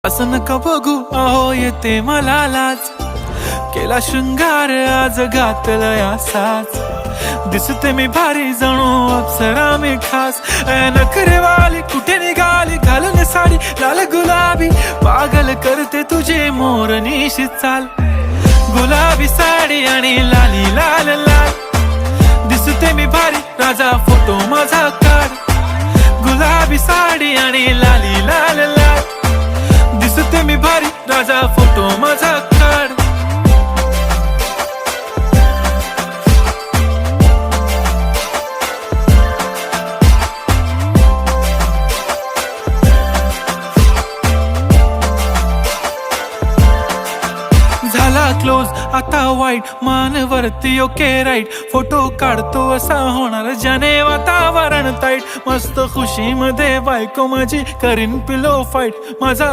असं नका बघू अहो येते मला लाज, केला शृंगार आज घातलाय असाच। दिसते मी भारी जणू अप्सरा मी खास, नखरेवाली कुठे निघाली घालून साडी लाल गुलाबी, पागल करते तुझे मोरनीशी चाल। गुलाबी साडी आणि लाली लाल लाल, दिसते मी भारी राजा फोटो माझा काढ। गुलाबी साडी आणि लाली लाल लाल, दिसते मी भारी राजा फोटो माझा काढ। झाला क्लोज आता वाईट मानवरती ओके राईट, फोटो काढतो असा होणार ज्याने वातावरण ताईट। मस्त खुशी मध्ये बायको माझी करीन पिलो फाईट, माझा